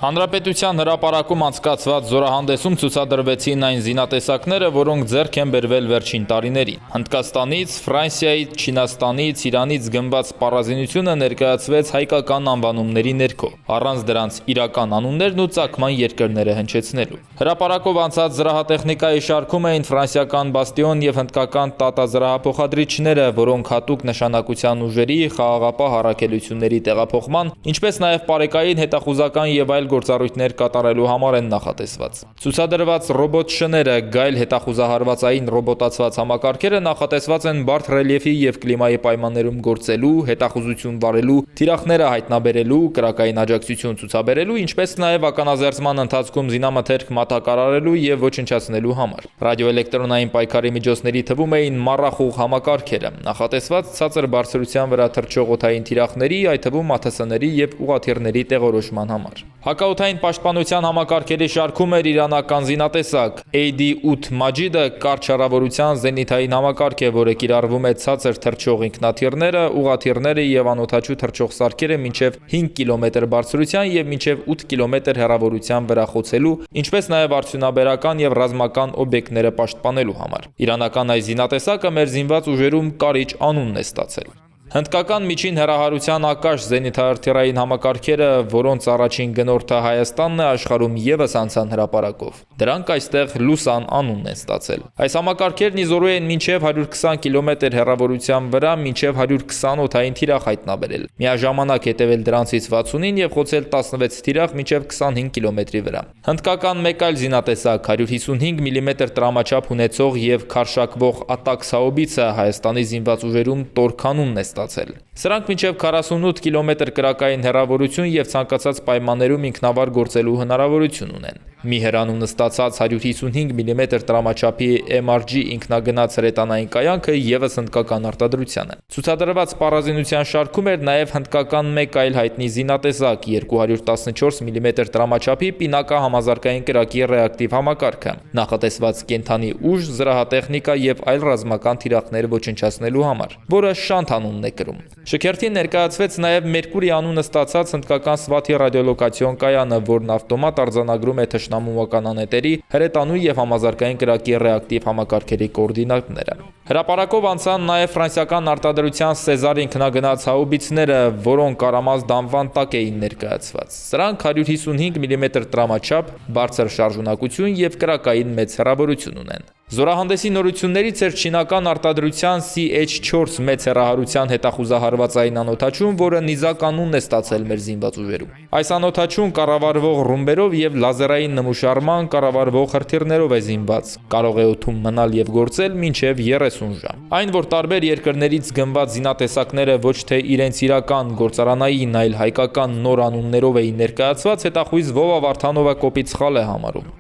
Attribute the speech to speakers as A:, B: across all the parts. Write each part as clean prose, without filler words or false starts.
A: Հանրապետության հրապարակում անցկացված զորահանդեսում ցուցադրվեցին այն զինատեսակները, որոնք ձեռք են բերվել վերջին տարիներին։ Հնդկաստանից, Ֆրանսիայից, Չինաստանից, Իրանից գնված սպառազինությունը ներկայացվեց հայկական անվանումների ներքո, առանց դրանց իրական անուններն ու ծագման երկրները հնչեցնելու։ Հրապարակով անցած զրահատեխնիկայի շարքում էին ֆրանսիական Բաստիոն եւ հնդկական Տատա զրահափոխադրիչները, որոնք հատուկ նշանակության ուժերի, խաղաղապահ առաքելությունների տեղափոխման, ինչպես նաեւ պարեկային հետախուզական եւ այլ գործառույթներ կատարելու համար են նախատեսված։ Ցուցադրված ռոբոտ շները, գայլ հետախուզահարվածային ռոբոտացված համակարգերը նախատեսված են բարդ ռելիեֆի եւ կլիմայի պայմաններում գործելու, հետախուզություն վարելու, թիրախները հայտնաբերելու, կրակային աջակցություն ցուցաբերելու, ինչպես նաեւ ականազերծման ընթացքում զինամթերք մատակարարելու եւ ոչնչացնելու համար։ Ռադիոէլեկտրոնային պայքարի միջոցների թվում էին մառախուղ համակարգերը, նախատեսված ցածր բարձրության վրա թռչող օդային թիրախների, այդ թվում ԱԹՍ-ների եւ ուղղաթիռների տեղորոշման համար։ Հակաօդային պաշտպանության համակարգերի շարքում էր իրանական զինատեսակ AD-8 Մաջիդը կարճ հեռավորության զենիթային համակարգ է, որը կիրառվում է ցածր թռչող ինքնաթիռները, ուղղաթիռները եւ անօդաչու թռչող սարքերը մինչեւ 5 կիլոմետր բարձրության եւ մինչեւ 8 կիլոմետր հեռավորության վրա խոցելու, ինչպես նաեւ արդյունաբերական եւ ռազմական օբյեկտները պաշտպանելու համար։ Իրանական այս զինատեսակը մեր զինված ուժերում կարիճ անունն է ստացել։ Հնդկական միջին հեռահարության ակաշ զենիթահրթիռային համակարգերը, որոնց առաջին գնորդը Հայաստանն է, աշխարհում եւս անցան հրապարակով։ Դրանք այստեղ Լուսան անունն են ստացել։ Այս համակարգերն իզորու են մինչև 120 կիլոմետր հեռավորության վրա մինչև 120 օդային թիրախ հայտնաբերել։ Միաժամանակ հետևել դրանցից 60-ին եւ խոցել 16 թիրախ մինչև 25 կիլոմետրի վրա։ Հնդկական մեկ այլ զինատեսակ 155 մմ տրամաչափ ունեցող եւ քարշակվող Ատաքս հաուբիցը Հայաստանի զինված ուժերում Տորքանունն է ստացել։ Սրանք մինչև 48 կիլոմետր կրակային հեռավորություն եւ ցանկացած պայմաններում ինքնավար գործելու հնարավորություն ունեն։ Մի հեռանուն ստացած 155 մմ տրամաչափի MRG ինքնագնաց հրետանային կայանքը եւս հնդկական արտադրության է։ Ցուցադրված սպառազինության շարքում էր նաեւ հնդկական մեկ այլ հայտնի զինատեսակ 214 մմ տրամաչափի Պինակա համազարգային կրակի ռեակտիվ համակարգը, նախատեսված կենթանի ուժ, զրահատեխնիկա եւ այլ ռազմական թիրախներ ոչնչացնելու համար, որը Շանթ անունն է կրում։ Շքերթին ներկայացվեց նաեւ Մերկուրի անունը ստացած հնդկական Սվաթի ռադիոլոկացիոն կայանը, որն ավտոմատ արձանագրում է թշնամուական անետերի, հրետանու եւ համազարգային կրակի ռեակտիվ համակարգերի կոորդինատները։ Հրապարակով անցան նաեւ ֆրանսիական արտադրության Սեզար ինքնագնաց հաուբիցները, որոնք արամած դամվան տակ էին ներկայացված։ Սրանք 155 մմ տրամաչափ, բարձր շարժունակություն եւ կրակային մեծ հեռավորություն ունեն։ Զորահանդեսի նորություններից էր չինական արտադրության CH-4 մեծ հեռահարության հետախուզահարվածային անօդաչուն, որը նիզականունն է ստացել մեր զինված ուժերում։ Այս անօդաչուն կառավարվող ռումբերով եւ լազերային նմուշարման կառավարվող հրթիռներով է զինված։ Կարող է օդում մնալ եւ գործել մինչեւ 30 ժամ։ Այն, որ տարբեր երկրներից գնված զինատեսակները ոչ թե իրենց իրական գործարանային, այլ հայկական նոր անուններով էին ներկայացված, հետախույզ Վովա Վարդանովը կոպիտ սխալ է համարում։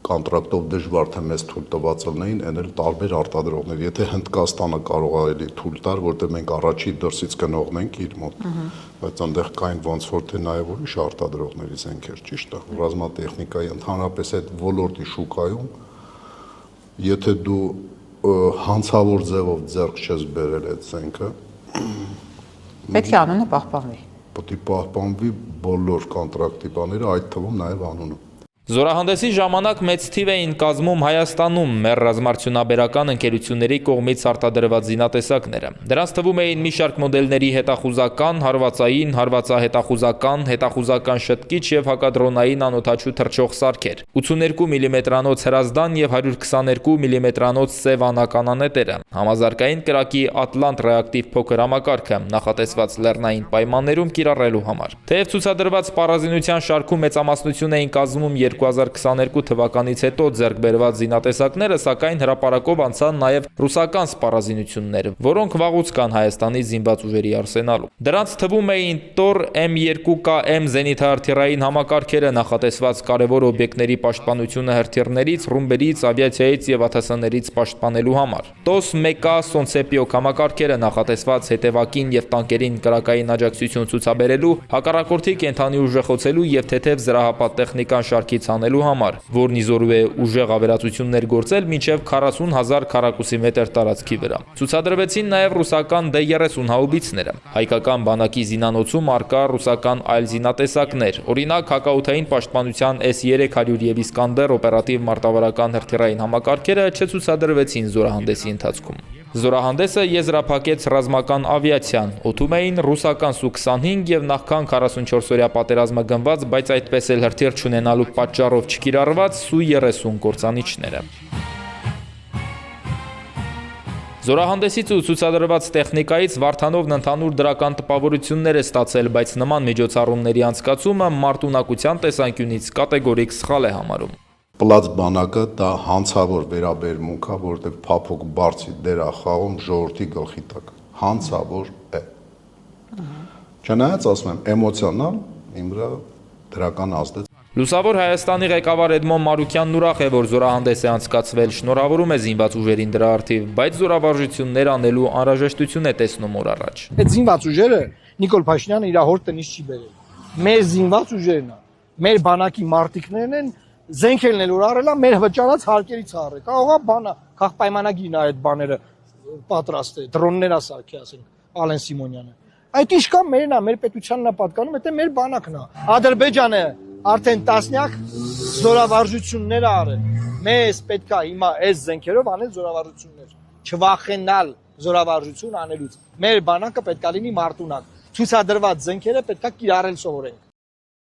B: Կոնտրակտով դժվար թե մեզ թույլ տված լինեին, այնել տարբեր արտադրողներ։ Եթե Հնդկաստանը կարող է էլի թույլ տար, որտեղ մենք առաջի դրսից գնողն ենք իր մոտ, բայց այնտեղ կային ոնց որ թե նաև ուրիշ արտադրողների զենքեր, ճիշտ է։ Ռազմատեխնիկայի ընդհանրապես այդ ոլորտի շուկայում, եթե դու հանցավոր ձևով ձեռք չես բերել այդ զենքը,
C: պետք է անունը պահպանվի։
B: Պետք է պահպանվի բոլոր կոնտրակտի բաները, այդ թվում նաև անունը։
A: Զորահանդեսի ժամանակ մեծ թիվ էին կազմում Հայաստանում մեր ռազմարտությունաբերական ընկերությունների կողմից արտադրված զինատեսակները։ Դրանց թվում էին մի շարք մոդելների հետախուզական, հարվածային, հարվածահետախուզական, հետախուզական շտկիչ եւ հակադրոնային անօդաչու թռչող սարքեր, 82 մմ-անոց հրազդան եւ 122 մմ-անոց սև անական անետերը, համազարգային կրակի Ատլանտ ռեակտիվ փոքր համակարգը, նախատեսված լեռնային պայմաններում կիրառելու համար։ Թեև ցուցադրված սպառազինության շարքում մեծամասնություն էին կազմում 2022 թվականից հետո ձեռք բերված զինատեսակները, սակայն հրապարակով անցան նաև ռուսական սպառազինություններ, որոնք վաղուց կան Հայաստանի զինված ուժերի արսենալում։ Դրանց թվում էին Տոր M2KM զենիթահրթիռային համակարգերը, նախատեսված կարևոր օբյեկտների պաշտպանությունը հրթիռներից, ռումբերից, ավիացիայից եւ ԱԹՍ-ներից պաշտպանելու համար։ TOS 1K Սոնցեպիոկ համակարգերը, նախատեսված հետևակին եւ տանկերին կրակային աջակցություն ցուցաբերելու, հակառակորդի կենթանի ուժը խոցելու եւ թեթև զրահապատ տեխնիկան շարքից ցույց անելու համար, որն իզորու է ուժեղ ավերածություններ գործել մինչև 40,000 քառակուսի մետր տարածքի վրա։ Ցուցադրվեցին նաև ռուսական D-30 հաուբիցները։ Հայկական բանակի զինանոցում արկա ռուսական այլ զինատեսակներ, օրինակ հակաօդային պաշտպանության S-300 եւ Իսկանդեր օպերատիվ մարտավարական հրթիռային համակարգերը չցուցադրվեցին զորահանդեսի ընթացքում։ Զորահանդեսը եզրափակեց ռազմական ավիացիան, օդում էին ռուսական Su-25 եւ նախքան 44-օրյա պատերազմը գնված, բայց այդպես էլ հրթիռ չունենալու պատճառով չկիրառված Su-30 կործանիչները։ Զորահանդեսից ու ցուցադրված տեխնիկայից Վարդանովն ընդհանուր դրական տպավորություններ է ստացել, բայց նման միջոցառումների անցկացումը մարտունակության տեսանկյունից կատեգորիկ սխալ է համարում։
B: Պլաց բանակը դա հանցավոր վերաբերմունք է, որովհետև փափուկ բարձի դեր է խաղում ժողովրդի գլխի տակ։ Հանցավոր է։ Չնայած ասում եմ, էմոցիոնալ իմ վրա դրական ազդեց։
A: Լուսավոր Հայաստանի ղեկավար Էդմոն Մարուկյանն ուրախ է, որ զորահանդես է անցկացվել, շնորհավորում է զինված ուժերին դրա արդիվ, բայց զորավարժություններ անելու անհրաժեշտություն է տեսնում օր առաջ։
D: Այդ զինված ուժերը Նիկոլ Փաշինյանը իր հոր տնից չի բերել։ Մեր զինված ուժերն են, մեր բանակի մարտիկներն են, զենքերն էլ որ առել է, մեր վճարած հարկերից առել։ Կարող է բանա, քաղաքպայմանագիրն է այդ բաները պատրաստել, դրոններ ասարքի, ասենք, Ալեն Սիմոնյանը։ Այդ իշքա մերն է, մեր պետությանն է պատկանում, դա մեր բանակն է։ Ադրբեջանը արդեն տասնյակ զորավարժություններ արել։ Մեզ պետք է հիմա այս զենքերով անել զորավարժություններ, չվախենալ զորավարժություն անելուց։ Մեր բանակը պետք է լինի մարտունակ։ Ցուցադրված զենքերը պետք է կիրառել սովորենք։